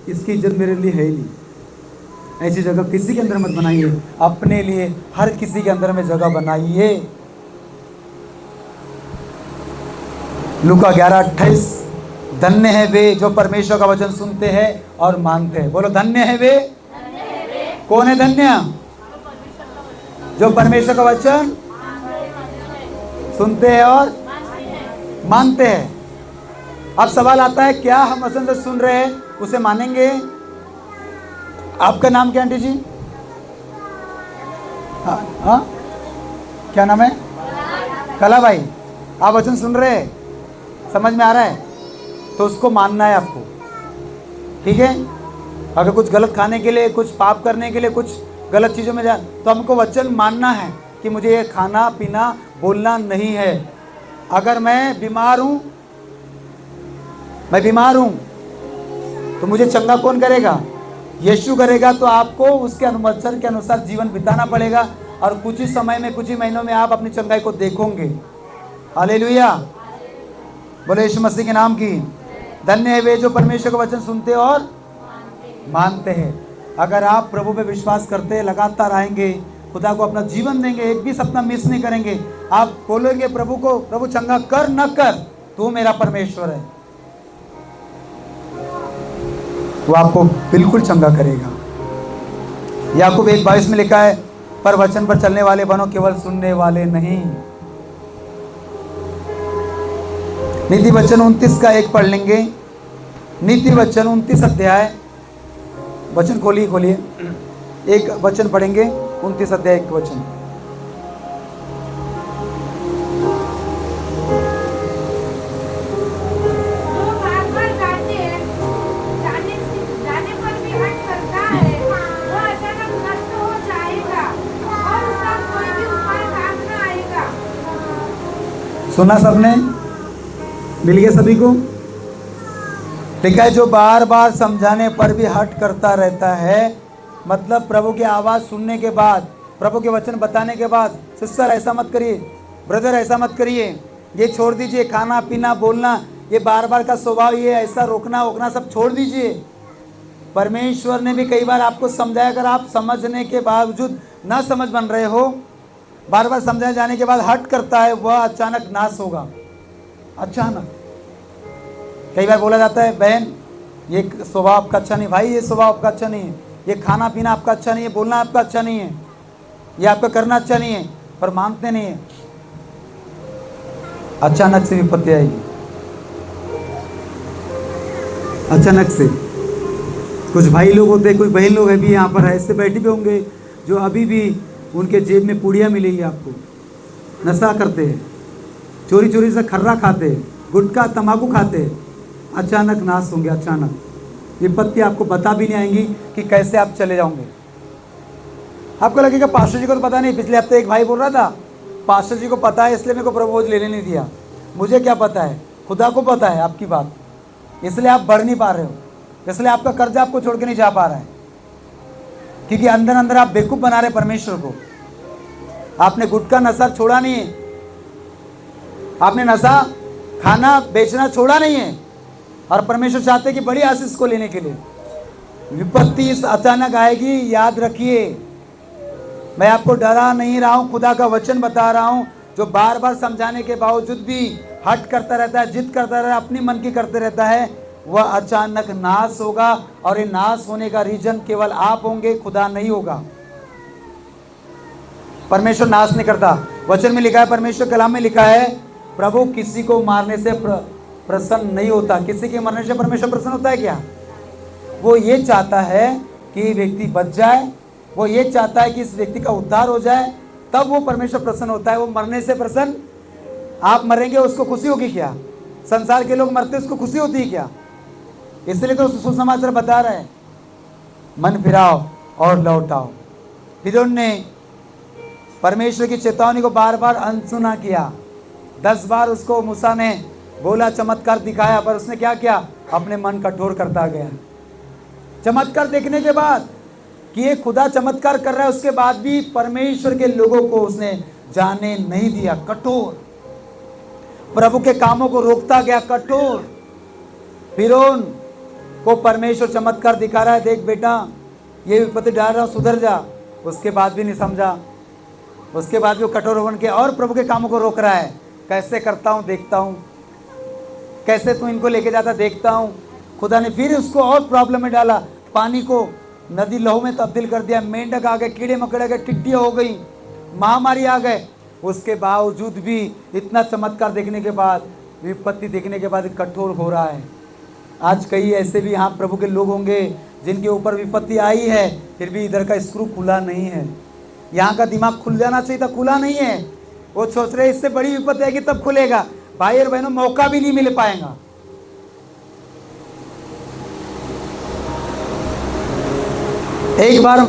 इसकी इज्जत मेरे लिए है ही नहीं। ऐसी जगह किसी के अंदर मत बनाइए, अपने लिए हर किसी के अंदर में जगह बनाइए। लूका 11:28, धन्य है वे जो परमेश्वर का वचन सुनते हैं और मानते हैं। बोलो धन्य है वे। कौन है धन्य? जो परमेश्वर का वचन सुनते हैं और मानते हैं। अब सवाल आता है, क्या हम वचन से सुन रहे हैं उसे मानेंगे? आपका नाम क्या आंटी जी? हाँ, क्या नाम है? कला भाई। आप वचन सुन रहे हैं, समझ में आ रहा है, तो उसको मानना है आपको, ठीक है। अगर कुछ गलत खाने के लिए, कुछ पाप करने के लिए, कुछ गलत चीज़ों में जा, तो हमको वचन मानना है कि मुझे ये खाना पीना बोलना नहीं है। अगर मैं बीमार हूँ तो मुझे चंगा कौन करेगा? यीशु करेगा। तो आपको उसके अनुवचन के अनुसार जीवन बिताना पड़ेगा और कुछ ही समय में, कुछ ही महीनों में आप अपनी चंगाई को देखोगे। हालेलुया, बोले यीशु मसीह के नाम की। धन्य है वे जो परमेश्वर का वचन सुनते और मानते हैं। अगर आप प्रभु पे विश्वास करते लगातार आएंगे, खुदा को अपना जीवन देंगे, एक भी सपना मिस नहीं करेंगे, आप बोलेंगे प्रभु को, प्रभु चंगा कर न कर, तू मेरा परमेश्वर है, वो आपको बिल्कुल चंगा करेगा। याकूब 1:22 में लिखा है, पर वचन पर चलने वाले बनो, केवल सुनने वाले नहीं। नीति वचन 29 का 1 पढ़ लेंगे। नीति वचन 29 अध्याय, वचन खोलिए, एक वचन पढ़ेंगे, 29 अध्याय 1 वचन। सुना सबने? मिल गया सभी को? ठीक है। जो बार बार समझाने पर भी हट करता रहता है मतलब प्रभु की आवाज़ सुनने के बाद, प्रभु के वचन बताने के बाद, सिस्टर ऐसा मत करिए, ब्रदर ऐसा मत करिए, ये छोड़ दीजिए, खाना पीना बोलना, ये बार बार का स्वभाव, ये ऐसा रोकना वोकना सब छोड़ दीजिए। परमेश्वर ने भी कई बार आपको समझाया, अगर आप समझने के बावजूद ना समझ बन रहे हो, बार बार समझाए जाने के बाद हट करता है, वह अचानक नाश होगा। अचानक कई बार बोला जाता है, बहन ये स्वभाव आपका अच्छा नहीं, भाई ये स्वभाव आपका अच्छा नहीं है, ये खाना पीना आपका अच्छा नहीं है, बोलना आपका अच्छा नहीं है, ये आपका करना अच्छा नहीं है, पर मानते नहीं है। अचानक से विपत्ति आएगी, अचानक से। कुछ भाई लोग होते हैं, कुछ बहन लोग है भी यहाँ पर ऐसे बैठे भी होंगे जो अभी भी उनके जेब में पुड़िया मिलेगी आपको, नशा करते हैं, चोरी चोरी से खर्रा खाते हैं, गुटखा तंबाकू खाते हैं, अचानक नाश होंगे। अचानक विपत्ति आपको बता भी नहीं आएंगी कि कैसे आप चले जाओगे। आपको लगेगा पास्टर जी को तो पता नहीं। पिछले हफ्ते एक भाई बोल रहा था, पास्टर जी को पता है इसलिए मेरे को प्रभु लेने नहीं दिया। मुझे क्या पता है, खुदा को पता है आपकी बात, इसलिए आप बढ़ नहीं पा रहे हो, इसलिए आपका कर्जा आपको छोड़ के नहीं जा पा रहा है, क्योंकि अंदर अंदर आप बेवकूफ़ बना रहे परमेश्वर को। आपने गुटखा नशा छोड़ा नहीं है, आपने नशा खाना बेचना छोड़ा नहीं है, और परमेश्वर चाहते कि बड़ी आशीष को लेने के लिए विपत्ति इस अचानक आएगी। याद रखिए, मैं आपको डरा नहीं रहा हूँ, खुदा का वचन बता रहा हूँ। जो बार बार समझाने के बावजूद भी हट करता रहता है, जिद करता रहता है, अपनी मन की करते रहता है, वह अचानक नाश होगा। और ये नाश होने का रीजन केवल आप होंगे, खुदा नहीं होगा। परमेश्वर नाश नहीं करता। वचन में लिखा है, परमेश्वर कलाम में लिखा है, प्रभु किसी को मारने से प्रसन्न नहीं होता। किसी के मरने से परमेश्वर प्रसन्न होता है क्या? वो ये चाहता है कि व्यक्ति बच जाए, वो ये चाहता है कि इस व्यक्ति का उद्धार हो जाए, तब वो परमेश्वर प्रसन्न होता है। वो मरने से प्रसन्न, आप मरेंगे उसको खुशी होगी क्या? संसार के लोग मरते उसको खुशी होती है क्या? इसलिए तो सुसमाचार बता रहे हैं, मन फिराओ और लौट आओ। फिरौन ने परमेश्वर की चेतावनी को बार बार अनसुना किया। 10 बार उसको मूसा ने बोला, चमत्कार दिखाया, पर उसने क्या किया? अपने मन कठोर करता गया। चमत्कार देखने के बाद कि ये खुदा चमत्कार कर रहा है, उसके बाद भी परमेश्वर के लोगों को उसने जाने नहीं दिया। कठोर, प्रभु के कामों को रोकता गया, कठोर। फिरौन को परमेश्वर चमत्कार दिखा रहा है, देख बेटा ये विपत्ति डाल रहा हूं, सुधर जा। उसके बाद भी नहीं समझा, उसके बाद भी वो कठोर बन के और प्रभु के कामों को रोक रहा है। कैसे करता हूँ देखता हूँ, कैसे तू इनको लेके जाता देखता हूँ। खुदा ने फिर उसको और प्रॉब्लम में डाला, पानी को नदी लहू में तब्दील कर दिया, मेंढक आ गए, कीड़े मकड़े आ गए, टिड्डियाँ हो गई, महामारी आ गए। उसके बावजूद भी इतना चमत्कार देखने के बाद, विपत्ति देखने के बाद कठोर हो रहा है। आज कई ऐसे भी यहाँ प्रभु के लोग होंगे जिनके ऊपर विपत्ति आई है, फिर भी इधर का स्क्रू खुला नहीं है। यहाँ का दिमाग खुल जाना चाहिए था, खुला नहीं है। वो सोच रहे इससे बड़ी विपत्ति आएगी तब खुलेगा। भाई और बहनों, मौका भी नहीं मिल पाएगा। एक बार,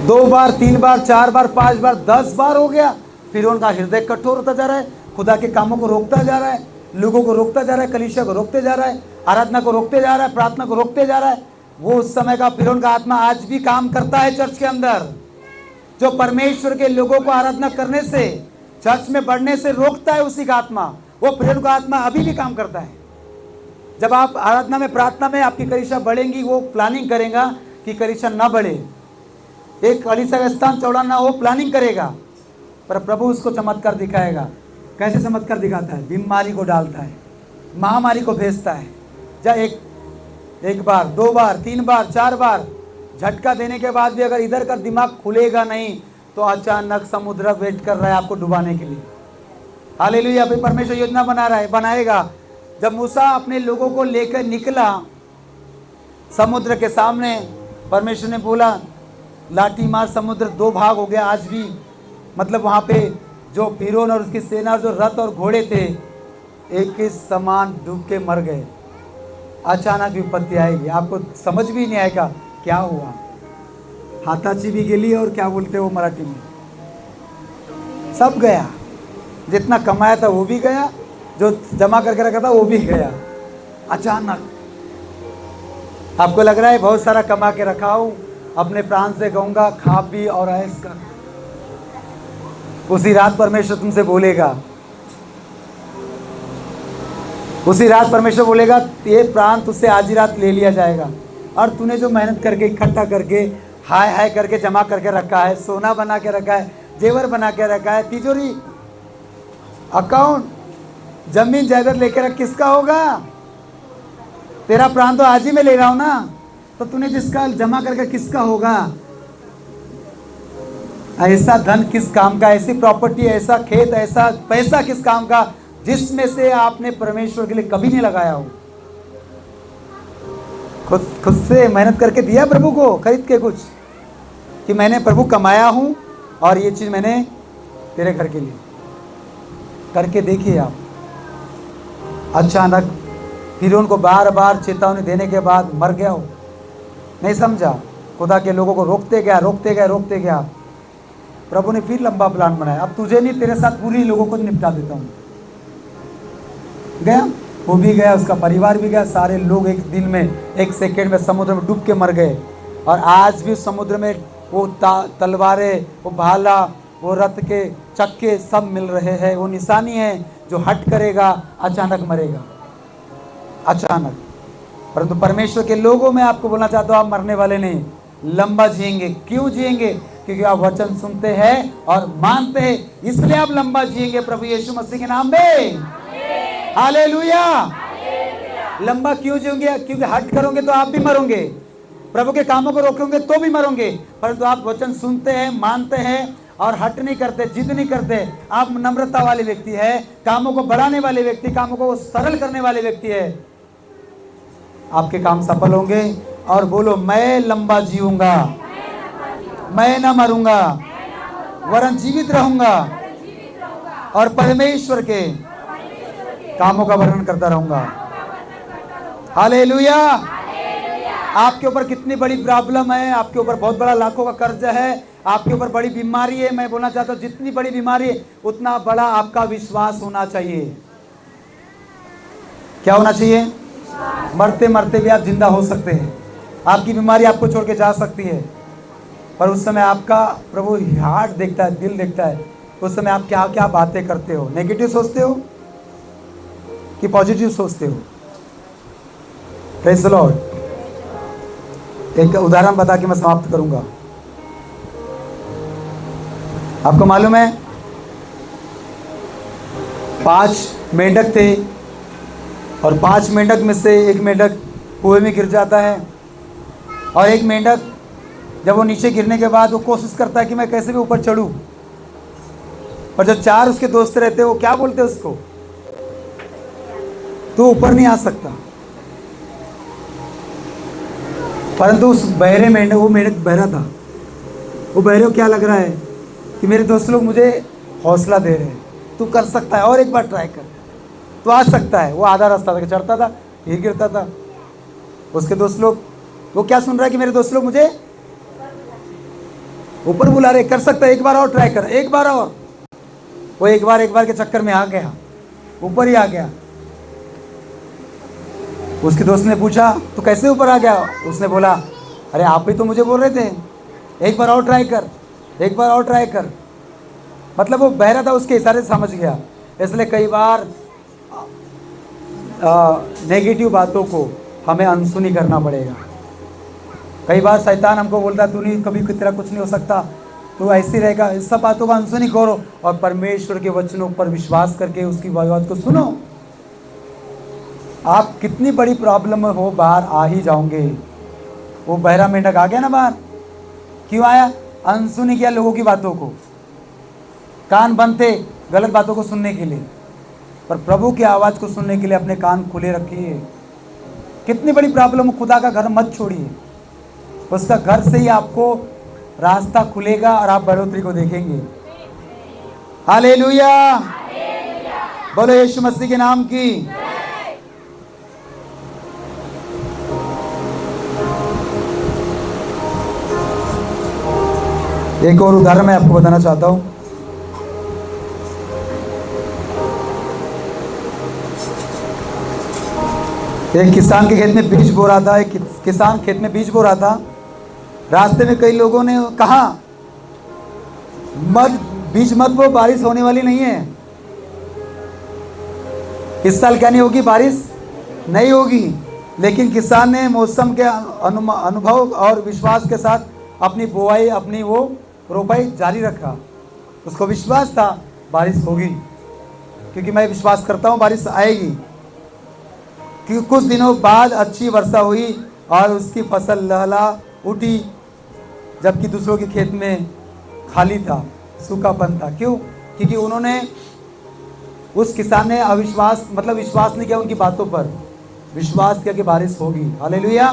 2 बार, 3 बार, 4 बार, 5 बार, 10 बार हो गया। फिर उनका हृदय कठोर होता जा रहा है, खुदा के कामों को रोकता जा रहा है, लोगों को रोकता जा रहा है, कलीसिया को रोकते जा रहा है, आराधना को रोकते जा रहा है, प्रार्थना को रोकते जा रहा है। वो उस समय का फिरौन का आत्मा आज भी काम करता है चर्च के अंदर, जो परमेश्वर के लोगों को आराधना करने से, चर्च में बढ़ने से रोकता है। उसी का आत्मा, वो फिरौन का आत्मा अभी भी काम करता है। जब आप आराधना में, प्रार्थना में आपकी कलीसिया बढ़ेंगी, वो प्लानिंग करेगा कि कलीसिया ना बढ़े, एक कलीसिया का स्थान चौड़ा ना हो, प्लानिंग करेगा। पर प्रभु उसको चमत्कार दिखाएगा। कैसे चमत्कार दिखाता है? बीमारी को डालता है, महामारी को भेजता है। जा एक बार, 2 बार, 3 बार, 4 बार झटका देने के बाद भी अगर इधर का दिमाग खुलेगा नहीं, तो अचानक समुद्र वेट कर रहा है आपको डुबाने के लिए। हालेलुया। फिर परमेश्वर योजना बना रहा है, बनाएगा। जब मूसा अपने लोगों को लेकर निकला समुद्र के सामने, परमेश्वर ने बोला लाठी मार, समुद्र 2 भाग हो गया। आज भी मतलब वहाँ पे जो फिरौन और उसकी सेना, जो रथ और घोड़े थे, एक के समान डूब के मर गए। अचानक विपत्ति आएगी, आपको समझ भी नहीं आएगा क्या हुआ। हाथाची भी गेली और क्या बोलते हो मराठी में, सब गया। जितना कमाया था वो भी गया, जो जमा करके रखा था वो भी गया। अचानक आपको लग रहा है बहुत सारा कमा के रखा हूँ अपने प्राण से कहूँगा खा पी और ऐश कर। उसी रात परमेश्वर तुमसे बोलेगा, उसी रात परमेश्वर बोलेगा ये प्राण तुझसे आज ही रात ले लिया जाएगा। और तूने जो मेहनत करके इकट्ठा करके हाय हाय करके जमा करके रखा है, सोना बना के रखा है, जेवर बना के रखा है, तिजोरी, अकाउंट, जमीन जायदाद लेकर रख, किसका होगा? तेरा प्राण तो आज ही मैं ले रहा हूं ना, तो तूने जिसका जमा करके किसका होगा? ऐसा धन किस काम का, ऐसी प्रॉपर्टी, ऐसा खेत, ऐसा पैसा किस काम का जिसमें से आपने परमेश्वर के लिए कभी नहीं लगाया हो? खुद से मेहनत करके दिया प्रभु को, खरीद के कुछ, कि मैंने प्रभु कमाया हूं और ये चीज मैंने तेरे घर के लिए करके देखिए आप। अचानक फिर उनको बार बार चेतावनी देने के बाद मर गया हो, नहीं समझा, खुदा के लोगों को रोकते गया रोकते गया रोकते गया। प्रभु ने फिर लंबा प्लान बनाया, अब तुझे नहीं तेरे साथ पूरी लोगों को निपटा देता हूँ। गया, वो भी गया, उसका परिवार भी गया, सारे लोग एक दिन में, एक सेकेंड में समुद्र में डूब के मर गए। और आज भी समुद्र में वो तलवारें, वो भाला, वो रथ के चक्के सब मिल रहे हैं। वो निशानी है, जो हट करेगा अचानक मरेगा, अचानक। परंतु परमेश्वर के लोगों में आपको बोलना चाहता हूँ, आप मरने वाले नहीं, लंबा जिएंगे। क्यों जिएंगे? क्योंकि आप वचन सुनते हैं और मानते हैं, इसलिए आप लंबा जिएंगे प्रभु यीशु मसीह के नाम में। हालेलुया। लंबा क्यों जिएंगे? क्योंकि हट करोगे तो आप भी मरोगे, प्रभु के कामों को रोकोगे तो भी मरोगे। परंतु आप वचन सुनते हैं, मानते हैं और हट नहीं करते, जिद नहीं करते, आप नम्रता वाले व्यक्ति है, कामों को बढ़ाने वाले व्यक्ति, कामों को सरल करने वाले व्यक्ति है, आपके काम सफल होंगे। और बोलो, मैं लंबा जीऊंगा, मैं न मरूंगा, वरन जीवित रहूंगा और परमेश्वर के कामों का वर्णन करता रहूंगा। हालेलुया। आपके ऊपर कितनी बड़ी प्रॉब्लम है, आपके ऊपर बहुत बड़ा लाखों का कर्ज है, आपके ऊपर बड़ी बीमारी है, मैं बोलना चाहता हूँ जितनी बड़ी बीमारी है उतना बड़ा आपका विश्वास होना चाहिए। क्या होना चाहिए? मरते मरते भी आप जिंदा हो सकते हैं। आपकी बीमारी आपको छोड़ के जा सकती है, पर उस समय आपका प्रभु हार्ट देखता है, दिल देखता है। उस समय आप क्या क्या बातें करते हो, नेगेटिव सोचते हो कि पॉजिटिव सोचते हो? Praise the Lord. एक उदाहरण बता के मैं समाप्त करूंगा। आपको मालूम है 5 मेंढक थे और 5 मेंढक में से एक मेंढक कुएं में गिर जाता है। और एक मेंढक जब वो नीचे गिरने के बाद वो कोशिश करता है कि मैं कैसे भी ऊपर चढ़ूं, और जो 4 उसके दोस्त रहते हैं वो क्या बोलते हैं उसको, तो ऊपर नहीं आ सकता। परंतु उस बहरे मेंढक, वो मेंढक बहरा था, वो बहरे को क्या लग रहा है कि मेरे दोस्त लोग मुझे हौसला दे रहे हैं, तू कर सकता है, और एक बार ट्राई कर, तो आ सकता है। वो आधा रास्ता तक चढ़ता था, फिर गिरता था। उसके दोस्त लोग, वो क्या सुन रहा है कि मेरे दोस्त लोग मुझे ऊपर बुला रहे, कर सकता है, एक बार और ट्राई कर, एक बार और। वो एक बार के चक्कर में आ गया, ऊपर ही आ गया। उसके दोस्त ने पूछा, तो कैसे ऊपर आ गया? उसने बोला, अरे आप भी तो मुझे बोल रहे थे एक बार और ट्राई कर, एक बार और ट्राई कर। मतलब वो बहरा था, उसके इशारे से समझ गया। इसलिए कई बार नेगेटिव बातों को हमें अनसुनी करना पड़ेगा। कई बार शैतान हमको बोलता है, तू नहीं, कभी तेरा कुछ नहीं हो सकता, तो ऐसे रहेगा। इस सब बातों का अनसुनी करो और परमेश्वर के वचनों पर विश्वास करके उसकी आवाज़ को सुनो। आप कितनी बड़ी प्रॉब्लम में हो, बाहर आ ही जाओगे। वो बहरा मेंढक आ गया ना बाहर, क्यों आया? अनसुनी किया लोगों की बातों को, कान बंद थे गलत बातों को सुनने के लिए, पर प्रभु की आवाज़ को सुनने के लिए अपने कान खुले रखिए। कितनी बड़ी प्रॉब्लम हो, खुदा का घर मत छोड़िए, उसका घर से ही आपको रास्ता खुलेगा और आप बढ़ोतरी को देखेंगे। हालेलुया। बोलो यीशु मसीह के नाम की। एक और उदाहरण मैं आपको बताना चाहता हूं। एक किसान के खेत में बीज बो रहा था, एक किसान खेत में बीज बो रहा था, रास्ते में कई लोगों ने कहा मत बीच मत वो, बारिश होने वाली नहीं है, इस साल क्या नहीं होगी, बारिश नहीं होगी। लेकिन किसान ने मौसम के अनुभव और विश्वास के साथ अपनी बुआई, अपनी वो रोपाई जारी रखा। उसको विश्वास था बारिश होगी, क्योंकि मैं विश्वास करता हूँ बारिश आएगी। क्योंकि कुछ दिनों बाद अच्छी वर्षा हुई और उसकी फसल लहला उठी, जबकि दूसरों के खेत में खाली था, सूखापन था। क्यों? क्योंकि उन्होंने, उस किसान ने अविश्वास, मतलब विश्वास नहीं किया उनकी बातों पर, विश्वास किया कि बारिश होगी। हालेलुया।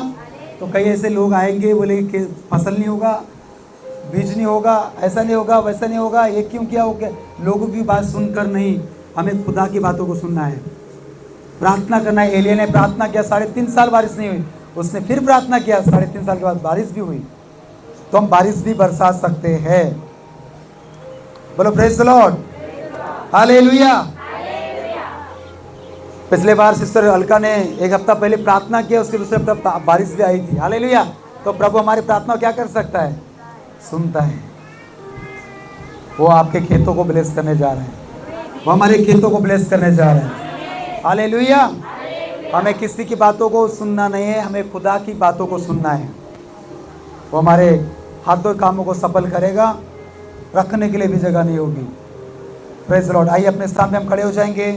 तो कई ऐसे लोग आएंगे, बोले कि फसल नहीं होगा, बीज नहीं होगा, ऐसा नहीं होगा, वैसा नहीं होगा, ये क्यों किया, हो क्या। लोगों की बात सुनकर नहीं, हमें खुदा की बातों को सुनना है, प्रार्थना करना है। एलिया ने प्रार्थना किया, 3.5 साल बारिश नहीं हुई, उसने फिर प्रार्थना किया, 3.5 साल के बाद बारिश भी हुई। तो हम बारिश भी बरसा सकते हैं। बोलो प्रेज द लॉर्ड, हालेलुया। पिछले बार सिस्टर अलका ने 1 हफ्ता पहले प्रार्थना किया, उसके दूसरे हफ्ता बारिश भी आई थी। हालेलुया। तो प्रभु हमारी प्रार्थना क्या कर सकता है? सुनता है। वो आपके खेतों को ब्लेस करने जा रहे हैं, वो हमारे खेतों को ब्लेस करने जा रहे हैं। हालेलुया। हमें किसी की बातों को सुनना नहीं है, हमें खुदा की बातों को सुनना है। वो हमारे हाथों के कामों को सफल करेगा, रखने के लिए भी जगह नहीं होगी। Praise the Lord. आइए अपने स्थान पे हम खड़े हो जाएंगे।